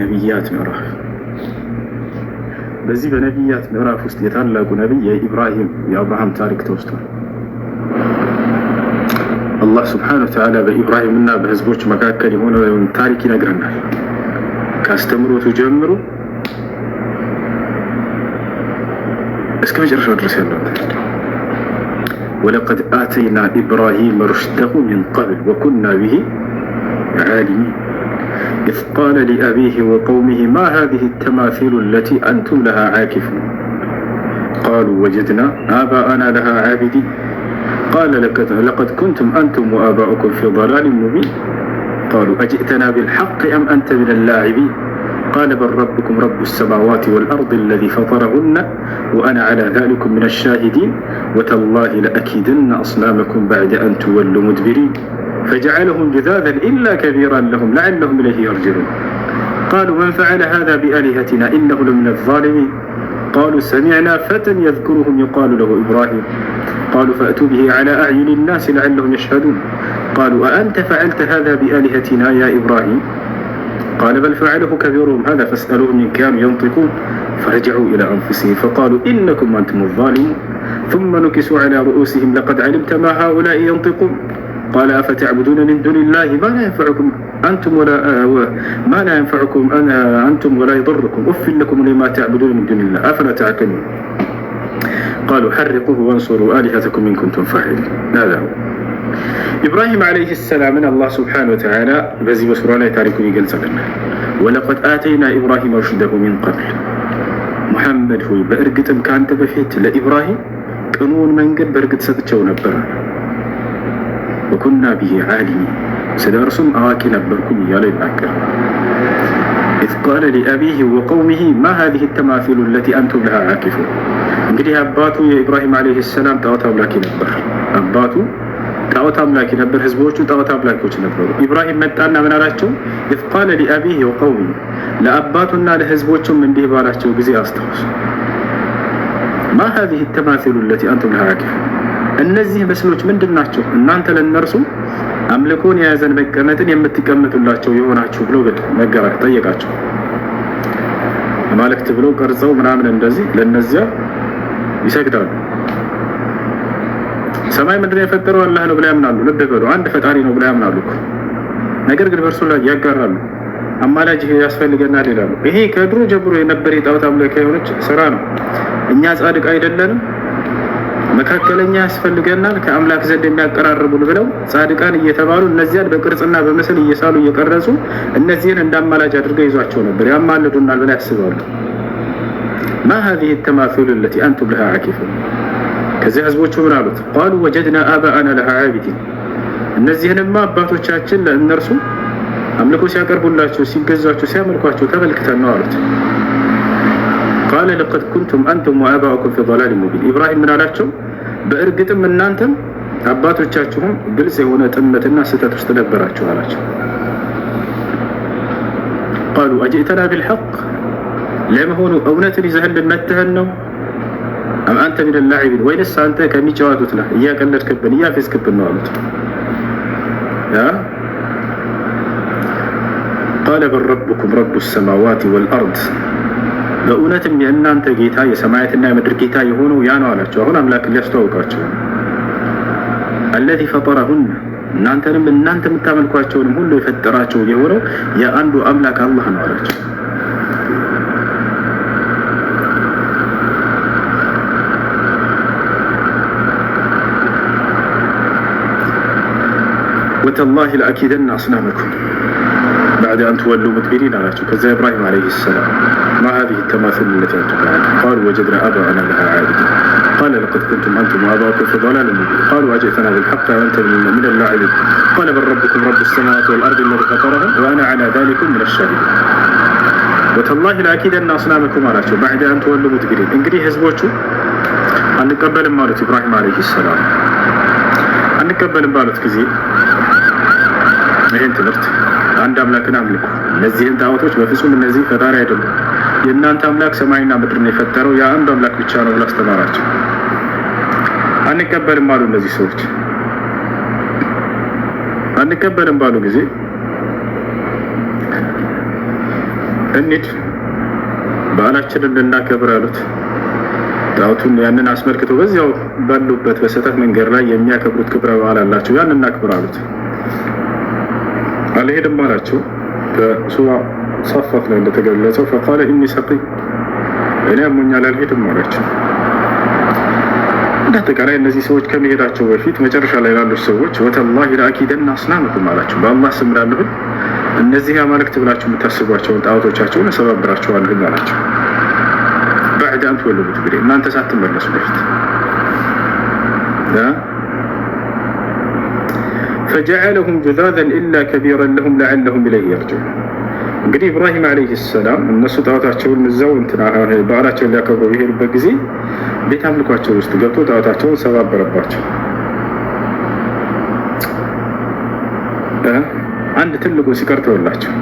የነቢያት ምዕራፍ። በዚህ በነቢያት ምዕራፍ ውስጥ የታላቁ ነቢይ የአብርሃም ታሪክ ተወስቷል። አላህ ስብሓነሁ ወተዓላ በኢብራሂምና በህዝቦች መካከል የሆነውን ታሪክ ይነግረናል። ከአስተምሮቱ ጀምሮ እስከ መጨረሻው ድረስ ያለው ወለቀድ አተይና ኢብራሂም ሩሽደሁ ሚን ቀብል ወኩና ቢሂ ዓሊሚን ኢዝ ቃለ ሊአቢሂ ወቀውሚሂ ማ ሃዚሂ ተማሲሉ አለቲ አንቱም ለሃ ዓኪፉን ቃሉ ወጀድና አባአና ለሃ ዓቢዲን ቃለ ለቀድ ኩንቱም አንቱም ወአባኡኩም ፊ ضላሊን ሙቢን ቃሉ አጅእተና ቢልሐቅ አም አንተ ሚነ ላዒቢን قال بل ربكم رب السماوات والأرض الذي فطرهن وأنا على ذلك من الشاهدين وتالله لأكيدن أصنامكم بعد أن تولوا مدبرين فجعلهم جذاذا إلا كبيرا لهم لعلهم إليه يرجعون قالوا من فعل هذا بآلهتنا إنه لمن الظالمين قالوا سمعنا فتى يذكرهم يقال له إبراهيم قالوا فأتوا به على أعين الناس لعلهم يشهدون قالوا أأنت فعلت هذا بآلهتنا يا إبراهيم قال بل فعله كبيرهم هذا فاسألوهم إن كانوا ينطقون فرجعوا إلى أنفسهم فقالوا إنكم أنتم الظالمون ثم نكسوا على رؤوسهم لقد علمت ما هؤلاء ينطقون قال أفتعبدون من دون الله ما لا ينفعكم أنتم ولا يضركم أف لكم لما تعبدون من دون الله أفلا تعقلون قالوا حرقوه وانصروا آلهتكم إن كنتم فاعلين هذا هو ኢብራሂም ዓለይሂ ሰላምን አላህ ሱብሓነሁ ወተዓላ በዚህ በሱራ ላይ ታሪኩን ይገልጽልናል። ወለቀድ አተይና ኢብራሂም ሩሽደሁ ሚን ቀብል፣ ሙሐመድ ሆይ በእርግጥም ከአንተ በፊት ለኢብራሂም ቅኑውን መንገድ በእርግጥ ሰጥቼው ነበር። ወኩና ቢሂ ዓሊሚን፣ ስለ እርሱም አዋቂ ነበርኩኝ እያለ ይናገር። ኢዝ ቃለ ሊአቢሂ ወቀውሚሂ ማ ሃዚሂ ተማሲሉ አለቲ አንቱም ለሃ ዓኪፉን። እንግዲህ አባቱ የኢብራሂም ዓለይሂ ሰላም ጣዖት አምላኪ ነበር። አባቱ ጣዖት አምላኪ ነበር፣ ህዝቦቹ ጣዖት አምላኪዎች ነበሩ። ኢብራሂም መጣና ምን አላቸው? ኢዝ ቃለ ሊአቢሂ ወቀውሚሂ፣ ለአባቱና ለህዝቦቹም እንዲህ ባላቸው ጊዜ አስታውሱ። ማ ሃዚሂ ተማሲሉ አለቲ አንቱም ለሃ ዓኪፉን፣ እነዚህ ምስሎች ምንድን ናቸው? እናንተ ለእነርሱ አምልኮን የያዘን መቀመጥን የምትቀመጡላቸው የሆናችሁ ብሎ ጠየቃቸው። አማልክት ብለው ቀርጸው ምናምን እንደዚህ ለእነዚያ ይሰግዳሉ። ሰማይ ምድር የፈጠረው አላህ ነው ብለው ያምናሉ። ልብ በሉ፣ አንድ ፈጣሪ ነው ብለው ያምናሉ። ነገር ግን በእርሱ ላይ ያጋራሉ። አማላጅ ያስፈልገናል ይላሉ። ይሄ ከድሮ ጀምሮ የነበረ የጣዖት አምልኮ የሆነች ስራ ነው። እኛ ጻድቅ አይደለንም፣ መካከለኛ ያስፈልገናል፣ ከአምላክ ዘንድ የሚያቀራርቡን ብለው ጻድቃን እየተባሉ እነዚያን በቅርጽና በምስል እየሳሉ እየቀረጹ እነዚህን እንደ አማላጅ አድርገው ይዟቸው ነበር። ያማልዱናል ብለው ያስባሉ። ማ ሃዚሂ ተማሲሉ አለቲ አንቱም ለሃ ዓኪፉን። ከዚህ ህዝቦቹ ምን አሉት? ቃሉ ወጀድና አባአና ለሃ ዓቢዲን፣ እነዚህንማ አባቶቻችን ለእነርሱ አምልኮ ሲያቀርቡላቸው፣ ሲገዛቸው፣ ሲያመልኳቸው ተመልክተን ነው አሉት። ቃለ ለቀድ ኩንቱም አንቱም ወአባኡኩም ፊ ضላሊን ሙቢን። ኢብራሂም ምን አላቸው? በእርግጥም እናንተም አባቶቻችሁም ግልጽ የሆነ ጥመትና ስህተት ውስጥ ነበራችሁ አላቸው። ቃሉ አጅእተና ቢልሐቅ፣ ለመሆኑ እውነትን ይዘህልን መጥተህን ነው? አም አንተ ሚነ ላዒቢን፣ ወይንስ አንተ ከሚጫወቱት ነህ? እያቀለድክብን እያፌዝክብን ነው አሉት። ቃለ በል ረቡኩም ረቡ ሰማዋት ወልአርድ፣ በእውነትም የእናንተ ጌታ የሰማያትና የምድር ጌታ የሆነው ያ ነው አላቸው። አሁን አምላክን ሊያስተዋውቃቸው። አለዚ ፈጠረሁን፣ እናንተንም እናንተ የምታመልኳቸውንም ሁሉ የፈጠራቸው የሆነው የአንዱ አምላክ አላህ ነው አላቸው። ወተላሂ ለአኪደነ አስናመኩም ባዕደ አን ትወሉ ሙድቢሪን አላቸው። ከዚያ ኢብራሂም ዓለይሂ ሰላም ማ ሃዚሂ ተማሲሉ አለቲ አንቱም ለሃ ዓኪፉን ቃሉ ወጀድና አባአና ለሃ ዓቢዲን ቃለ ለቀድ ኩንቱም አንቱም ወአባኡኩም ፊ ضላሊን ሙቢን ቃሉ አጅእተና ቢልሐቅ አም አንተ ሚነ ላዒቢን ቃለ በል ረቡኩም ረቡ ሰማዋት ወልአርድ አለዚ ፈጠረሁን ወአና ዐላ ዛሊኩም ሚነ ሻሂዲን ወተላሂ ለአኪደነ አስናመኩም አላቸው። ባዕደ አን ትወሉ ሙድቢሪን። እንግዲህ ህዝቦቹ አንቀበልም አሉት። ኢብራሂም ዓለይሂ ሰላም አንቀበልም ባሉት ጊዜ ይህን ትምህርት አንድ አምላክን አምልኩ፣ እነዚህን ጣዖቶች በፍጹም እነዚህ ፈጣሪ አይደሉም፣ የእናንተ አምላክ ሰማይና ምድርን የፈጠረው ያ አንዱ አምላክ ብቻ ነው ብሎ አስተማራቸው። አንቀበልም አሉ። እነዚህ ሰዎች አንቀበልም ባሉ ጊዜ እንሂድ በዓላችንን ልናከብር አሉት። ጣዖቱን ያንን አስመልክቶ በዚያው ባሉበት በስህተት መንገድ ላይ የሚያከብሩት ክብረ በዓል አላቸው፣ ያን እናክብር አሉት። አልሄድም አላቸው። በሱራ ሳፋት ላይ እንደተገለጸው ፈቃለ ኢኒ ሰቂም እኔ አሞኛል አልሄድም አላቸው። እንዳጠቃላይ እነዚህ ሰዎች ከመሄዳቸው በፊት መጨረሻ ላይ ላሉት ሰዎች ወተላሂ ለአኪደና አስናመኩም አላቸው። በአላህ ስም እላለሁ እነዚህ አማልክት ብላችሁ የምታስቧቸውን ጣዖቶቻቸውን እሰባብራቸዋለሁ አላቸው። بعد أن تولوا تقولي ما أنت ساعة تمرس بفت فجعلهم جذاذا إلا كبيرا لهم لعلهم إليه يرجعون. እንግዲህ ኢብራሂም አለይሂ ሰላም እነሱ ጣዖታቸውን እዛው እንትና በዓላቸውን ሊያከብሩ በሄዱበት ጊዜ ቤት አምልኳቸው ውስጥ ገብቶ ጣዖታቸውን ሰባበረባቸው። አንድ ትልቁ ሲቀርተውላቸው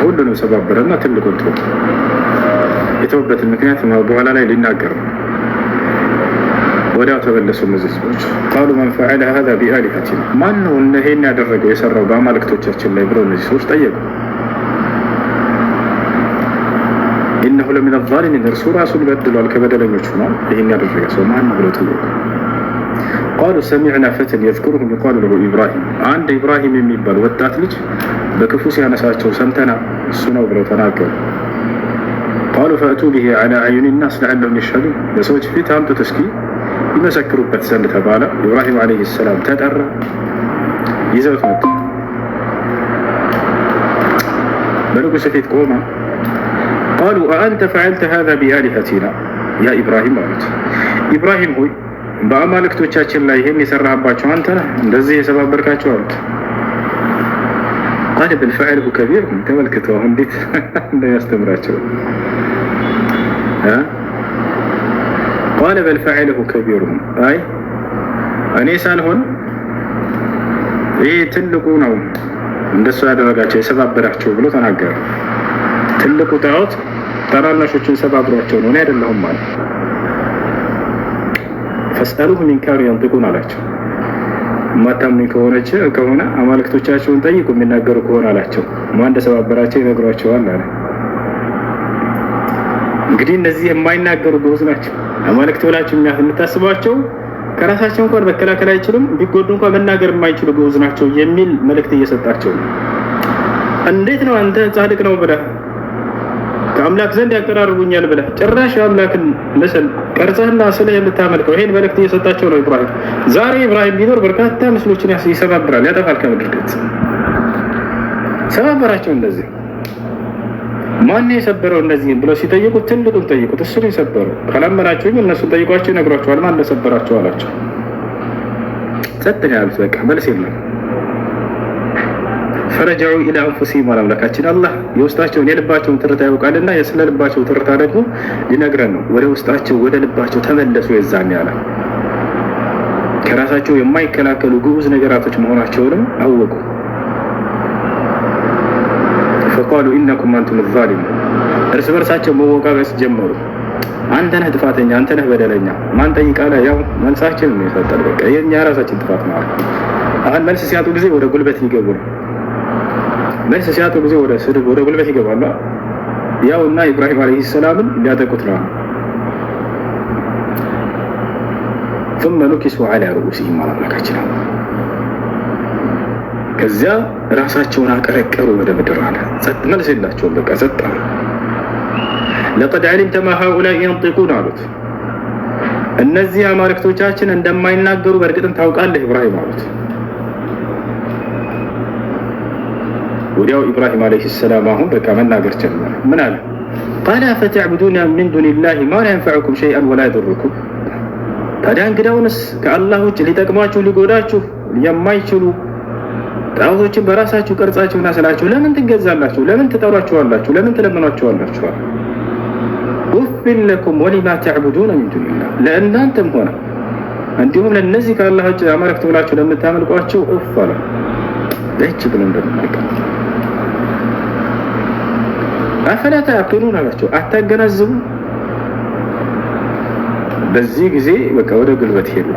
ሁሉንም ሰባበረና ትልቁን ተው። የተውበትን ምክንያት በኋላ ላይ ሊናገር ነው። ወዲያው ተመለሱ እነዚህ ሰዎች ቃሉ መን ፈዐለ ሀዛ ቢአሊሀቲና ማን ነው ይሄን ያደረገው የሰራው በአማልክቶቻችን ላይ ብለው እነዚህ ሰዎች ጠየቁ። ኢነሁ ለሚነ ዛሊሚን እርሱ ራሱን በድሏል ከበደለኞቹ ነው ይሄን ያደረገ ሰው ማን ነው ብለው ጠየቁ። ቃሉ ሰሚዕና ፈተን የዝኩሩሁም ዩቃሉ ለሁ ኢብራሂም አንድ ኢብራሂም የሚባል ወጣት ልጅ በክፉ ሲያነሳቸው ሰምተና እሱ ነው ብለው ተናገሩ። ቃሉ ፈእቱ ቢሂ ዐላ አዕዩኒ ናስ ለዐለሁም የሽሀዱን በሰዎች ፊት አምጡት እስኪ ይመሰክሩበት ዘንድ ተባለ። ኢብራሂም አለይሂ ሰላም ተጠራ፣ ይዘውት መጡ። በንጉሥ ፊት ቆመ። ቃሉ አአንተ ፈዐልተ ሀዛ ቢአሊሀቲና ያ ኢብራሂም አሉት። ኢብራሂም ሆይ በአማልክቶቻችን ላይ ይህን የሰራህባቸው አንተ ነህ እንደዚህ የሰባበርካቸው አሉት። ቃለ በል ፈዐለሁ ከቢሩሁም ተመልክተው እንዴት እንደሚያስተምራቸው ቃለ በል ፈዐለሁ ከቢሩሁም አይ እኔ ሳልሆን ይህ ትልቁ ነው እንደሱ ያደረጋቸው የሰባበራቸው ብሎ ተናገረ። ትልቁ ጣዖት ታናናሾችን ሰባብሯቸው ነው እኔ አይደለሁም ማለት ፈስአሉሁም ኢን ካኑ የንጢቁን አላቸው። ማታምኝ ከሆነ አማልክቶቻቸውን ጠይቁ የሚናገሩ ከሆነ አላቸው። ማን እንደሰባበራቸው ይነግሯቸዋል አለ። እንግዲህ እነዚህ የማይናገሩ ግዑዝ ናቸው። አማልክት ብላችሁ የምታስቧቸው ከራሳቸው እንኳን መከላከል አይችሉም፣ ቢጎዱ እንኳን መናገር የማይችሉ ግዑዝ ናቸው የሚል መልእክት እየሰጣቸው ነው። እንዴት ነው አንተ ጻድቅ ነው ብለህ ከአምላክ ዘንድ ያቀራርቡኛል ብለህ ጭራሽ አምላክን ምስል ቀርጸህና ስለህ የምታመልከው? ይሄን መልእክት እየሰጣቸው ነው ኢብራሂም። ዛሬ ኢብራሂም ቢኖር በርካታ ምስሎችን ይሰባብራል፣ ያጠፋል ከምድር ገጽ። ሰባበራቸው። እንደዚህ ማን የሰበረው እነዚህን ብለው ሲጠይቁት ትልቁን ጠይቁት፣ እሱ ነው የሰበረው። ካላመናችሁኝ እነሱን ጠይቋቸው ይነግሯቸዋል ማን እንደሰበራቸው አላቸው። ጸጥ ነው ያሉት። በቃ መልስ የለም። ፈረጃዑ ኢላ አንፉሲሂም አምላካችን አላህ የውስጣቸውን የልባቸውን ትርታ ያውቃልና የስለ ልባቸው ትርታ ደግሞ ሊነግረን ነው። ወደ ውስጣቸው ወደ ልባቸው ተመለሱ። የዛን ያለ ከራሳቸው የማይከላከሉ ግዑዝ ነገራቶች መሆናቸውንም አወቁ። ፈቃሉ ኢነኩም አንቱም ዛሊሙን እርስ በርሳቸው መወቃቀስ ጀመሩ። አንተ ነህ ጥፋተኛ፣ አንተ ነህ በደለኛ። ማን ጠይቃለ? ያው መልሳችን ነው የሰጠን። በቃ የኛ ራሳችን ጥፋት ነው። አሁን መልስ ሲያጡ ጊዜ ወደ ጉልበት ይገቡ ነው። መልስ ሲያጡ ጊዜ ወደ ስድብ ወደ ጉልበት ይገባሉ። ያው እና ኢብራሂም አለይሂ ሰላምን ሊያጠቁት ነው። ثم نكسوا على رؤوسهم አምላካችን ከዚያ ራሳቸውን አቀረቀሩ ወደ ምድር አለ። ጸጥ መልስ የላቸውም። በቃ ጸጥ አሉ። لقد علمت ما هؤلاء ينطقون አሉት። እነዚህ አማልክቶቻችን እንደማይናገሩ በእርግጥም ታውቃለህ ኢብራሂም አሉት። ወዲያው ኢብራሂም አለይሂ ሰላም አሁን በቃ መናገር ጀመረ። ምን አለ? قال فتعبدون من دون الله ما لا ينفعكم شيئا ولا يضركم ታዲያ እንግዳውንስ ከአላህ ውጭ ሊጠቅሟችሁ ሊጎዳችሁ የማይችሉ ጣዖቶችን በራሳችሁ ቀርጻችሁና ስላችሁ ለምን ትገዛላችሁ? ለምን ትጠሯቸዋላችሁ? ለምን ትለምኗቸዋላችሁ? ወፊል ለኩም ወሊማ ተዕቡዱነ ሚን ዱኒላህ ለእናንተም ሆነ እንዲሁም ለእነዚህ ከአላህ ውጭ አማልክት ብላችሁ ለምታመልኳቸው እፍ አለ። ለእጅ ብሎ እንደምናቀም አፈላ ተዕቂሉን አላቸው። አታገናዝቡ? በዚህ ጊዜ በቃ ወደ ጉልበት ሄዱ።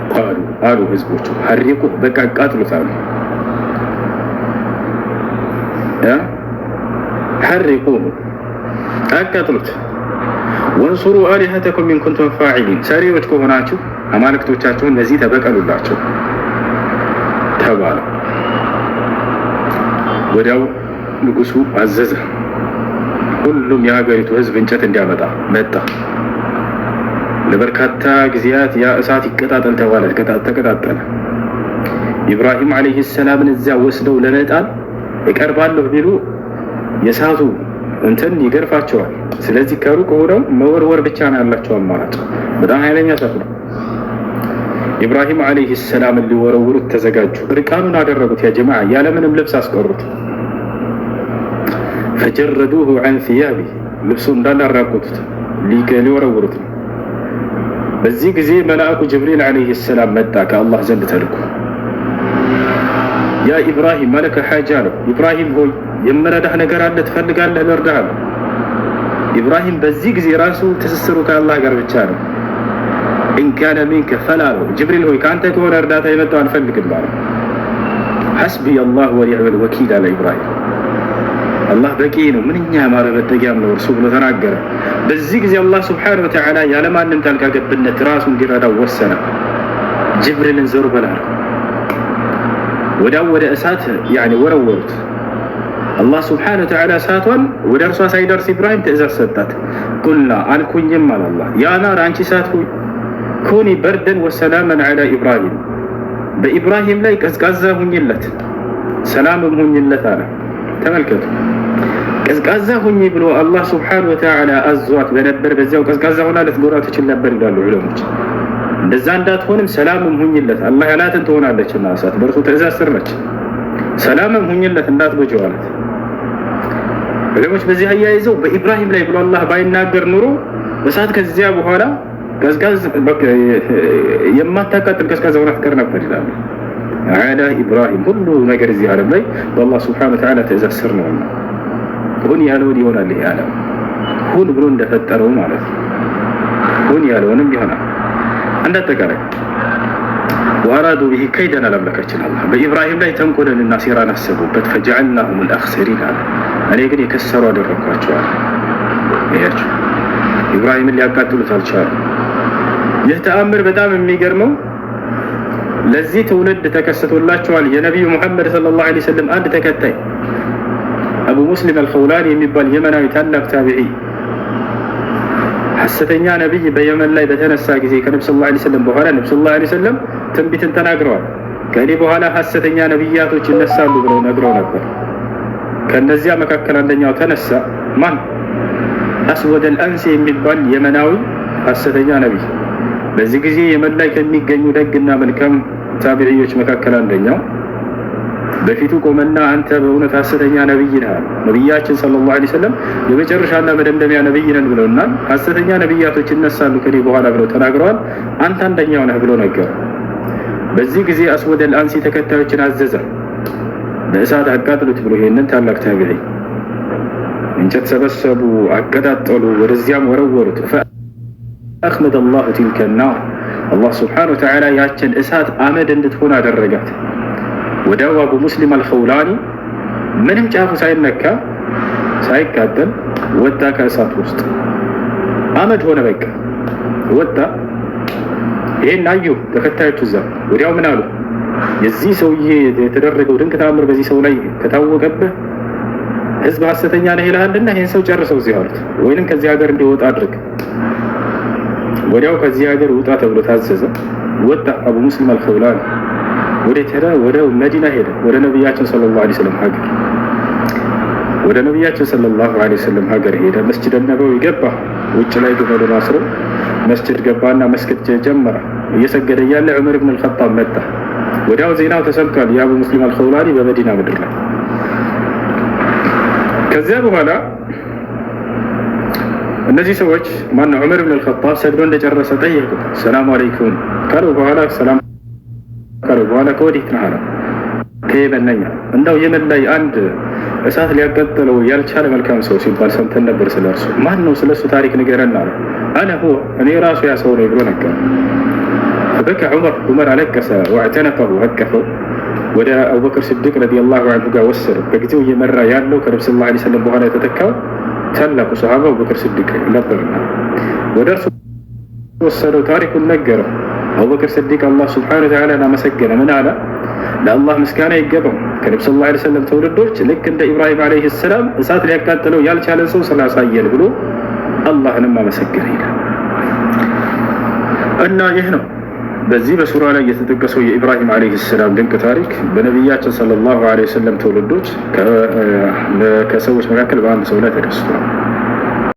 አሉ ህዝቦቹ ሐሪቁ በቃ ቃጥሉት አሉ። ፈሐሪቁሁ አቃጥሉት፣ ወንሱሩ አሊሀተኩም ኢን ኩንቱም ፋዒሊን ሰሪዎች ከሆናችሁ አማልክቶቻችሁን እነዚህ ተበቀሉላቸው ተባለ። ወዲያው ንጉሱ አዘዘ፣ ሁሉም የሀገሪቱ ህዝብ እንጨት እንዲያመጣ መጣ። ለበርካታ ጊዜያት ያ እሳት ይቀጣጠል ተባለ። ተቀጣጠለ። ኢብራሂም ዓለይሂ ሰላምን እዚያ ወስደው ለመጣል እቀርባለሁ ቢሉ የእሳቱ እንትን ይገርፋቸዋል። ስለዚህ ከሩቅ ሆነው መወርወር ብቻ ነው ያላቸው አማራጭ። በጣም ኃይለኛ እሳት ነው። ኢብራሂም ዓለይሂ ሰላምን ሊወረውሩት ተዘጋጁ። እርቃኑን አደረጉት። ያ ጀማዓ ያለምንም ልብስ አስቀሩት። ፈጀረዱሁ ዐን ሲያቢህ ልብሱ እንዳላራቆቱት ሊወረውሩት ነው። በዚህ ጊዜ መልአኩ ጅብሪል ዓለይሂ ሰላም መጣ ከአላህ ዘንድ ተልኮ። ያ ኢብራሂም መለከ ሓጃ ነው። ኢብራሂም ሆይ የምረዳህ ነገር አለ፣ ትፈልጋለህ? ልርዳህ አለው። ኢብራሂም በዚህ ጊዜ ራሱ ትስስሩ ከአላህ ጋር ብቻ ነው። ኢንካነ ሚንከ ፈላ ነው። ጅብሪል ሆይ ከአንተ ከሆነ እርዳታ የመጣው አልፈልግም አለ። ሐስቢ አላህ ወኒዕመል ወኪል አለ ኢብራሂም። አላህ በቂ ነው፣ ምንኛ ያማረ መጠጊያም ነው እርሱ ብሎ ተናገረ። በዚህ ጊዜ አላህ ስብሓነሁ ወተዓላ ያለማንም ጣልቃ ገብነት ራሱ እንዲረዳው ወሰነ። ጅብሪልን ዞር በል አለው። ወዲያው ወደ እሳት ወረወሩት። አላህ ስብሓነሁ ወተዓላ እሳቷን ወደ እርሷ ሳይደርስ ኢብራሂም ትእዛዝ ሰጣት። ቁልና አልኩኝም አለ አላህ፣ ያ ናር አንቺ እሳት ሁይ ኩኒ በርደን ወሰላመን ዐላ ኢብራሂም፣ በኢብራሂም ላይ ቀዝቃዛ ሁኝለት ሰላምም ሁኝለት አለ። ተመልከቱ፣ ቀዝቃዛ ሁኝ ብሎ አላህ ስብሓነሁ ወተዓላ አዟት በነበር በዚያው ቀዝቃዛ ሆና ልትጎራ ትችል ነበር ይላሉ ዑለሞች። እንደዛ እንዳትሆንም ሰላምም ሁኝለት አላህ ያላትን ትሆናለችና እሳት በእርሱ ትእዛዝ ስር ነች። ሰላምም ሁኝለት እንዳትጎጂው አለት። ዑለሞች በዚህ አያይዘው በኢብራሂም ላይ ብሎ አላህ ባይናገር ኑሮ እሳት ከዚያ በኋላ የማታቃጥል ቀዝቃዛ ሆና ትቀር ነበር ይላሉ። ዐላ ኢብራሂም ሁሉ ነገር እዚህ ዓለም ላይ በአላህ ስብሓነሁ ወተዓላ ትእዛዝ ስር ነውና ሁን ያለውን ይሆናል። ይሄ ዓለም ሁን ብሎ እንደፈጠረው ማለት ነው። ሁን ያለውንም ይሆናል። እንዳጠቃላይ ወአራዱ ቢሂ ከይደን አላምላካችን አላህ በኢብራሂም ላይ ተንኮልንና ሴራን አሰቡበት። ፈጀዐልናሁም አልአኽሰሪን አለ። እኔ ግን የከሰሩ አደረግኳቸዋል። ይሄያቸው ኢብራሂምን ሊያቃጥሉት አልቻሉም። ይህ ተአምር በጣም የሚገርመው ለዚህ ትውልድ ተከስቶላቸዋል። የነቢዩ ሙሐመድ ሰለላሁ ዐለይሂ ወሰለም አንድ ተከታይ አቡ ሙስሊም አልኸውላኒ የሚባል የመናዊ ታላቅ ታቢዒ ሐሰተኛ ነቢይ በየመን ላይ በተነሳ ጊዜ ከነብዩ ሰለላሁ ዐለይሂ ወሰለም በኋላ ነብዩ ሰለላሁ ዐለይሂ ወሰለም ትንቢትን ተናግረዋል። ከእኔ በኋላ ሐሰተኛ ነቢያቶች ይነሳሉ ብለው ነግረው ነበር። ከነዚያ መካከል አንደኛው ተነሳ። ማን? አስወድ አልአንሲ የሚባል የመናዊ ሐሰተኛ ነቢይ። በዚህ ጊዜ የመን ላይ ከሚገኙ ደግና መልካም ታቢዒዎች መካከል አንደኛው በፊቱ ቆመና አንተ በእውነት ሐሰተኛ ነብይ ነህ፣ ነብያችን ሰለላሁ ዐለይሂ ወሰለም የመጨረሻና መደምደሚያ ነብይ ነን ብለውናል፣ ሐሰተኛ ነብያቶች ይነሳሉ ከኔ በኋላ ብለው ተናግረዋል፣ አንተ አንደኛው ነህ ብሎ ነገር። በዚህ ጊዜ አስወድ አልአንሲ ተከታዮችን አዘዘ፣ በእሳት አቃጥሉት ብሎ ይሄንን ታላቅ ታቢዒ እንጨት ሰበሰቡ፣ አቀጣጠሉ፣ ወደዚያም ወረወሩት። ፈአኽመደ አላሁ ቲልከ ናር አላህ ሱብሓነሁ ወተዓላ ያችን እሳት አመድ እንድትሆን አደረጋት። ወዲያው አቡ ሙስሊም አልኸውላኒ ምንም ጫፉ ሳይነካ ሳይቃጠል ወጣ ከእሳት ውስጥ አመድ ሆነ። በቃ ወጣ። ይሄን አዩ ተከታዮቹ እዛ። ወዲያው ምን አሉ? የዚህ ሰውዬ የተደረገው ድንቅ ተአምር በዚህ ሰው ላይ ከታወቀብህ ህዝብ ሐሰተኛ ነህ ይልሃልና ይሄን ሰው ጨርሰው እዚህ አሉት፣ ወይንም ከዚህ ሀገር እንዲወጣ አድርግ። ወዲያው ከዚህ ሀገር ውጣ ተብሎ ታዘዘ። ወጣ አቡ ሙስሊም አልኸውላኒ። ወዴት ሄደ? ወደ መዲና ሄደ፣ ወደ ነብያችን ሰለላሁ ዐለይሂ ወሰለም ሀገር። ወደ ነብያችን ሰለላሁ ዐለይሂ ወሰለም ሀገር ሄደ። መስጂድ ነበዊ ገባ። ውጭ ላይ ግመሉን አስሮ መስጂድ ገባና መስገድ ጀመረ። እየሰገደ እያለ ዑመር ኢብኑ አልኸጣብ መጣ። ወዲያው ዜናው ተሰምቷል የአቡ ሙስሊም አልኸውላኒ በመዲና ምድር ላይ። ከዚያ በኋላ እነዚህ ሰዎች ማነው ዑመር ኢብኑ አልኸጣብ ሰግዶ እንደጨረሰ ጠየቁት። ሰላም አለይኩም ካለው በኋላ ሰላም ካለው በኋላ ከወዴት ነህ አለው። ከየመን ነኝ። እንደው የመን ላይ አንድ እሳት ሊያቃጥለው ያልቻለ መልካም ሰው ሲባል ሰምተን ነበር። ስለርሱ ማን ነው? ስለሱ ታሪክ ንገረን አለ። አነ ሁወ እኔ ራሱ ያ ሰው ነው ብሎ ነገር። ፈበከ ዑመር አለቀሰ። ወአዕተነቀሁ አቀፈው። ወደ አቡበክር ስዲቅ ረዲየላሁ ዐንሁ ጋር ወሰደው። በጊዜው እየመራ ያለው ከነብዩ ሰለላሁ ዐለይሂ ወሰለም በኋላ የተተካው ታላቁ ሰሃባ አቡበክር ስዲቅ ነበርና ወደ እርሱ ወሰደው። ታሪኩን ነገረው። አቡበክር ስዲቅ አላህ ሱብሓነሁ ወተዓላ አመሰገነ። ምን አለ? ለአላህ ምስጋና ይገባው ከነብዩ ሰለላሁ ዐለይሂ ወሰለም ትውልዶች ልክ እንደ ኢብራሂም ዐለይሂ ሰላም እሳት ሊያቃጥለው ያልቻለን ሰው ስላሳየን ብሎ አላህንም አመሰገነ ይላል። እና ይህ ነው በዚህ በሱራ ላይ የተጠቀሰው የኢብራሂም ዐለይሂ ሰላም ድንቅ ታሪክ በነቢያችን ሰለላሁ ዐለይሂ ወሰለም ትውልዶች ከሰዎች መካከል በአንድ ሰው ላይ ተከስቷል።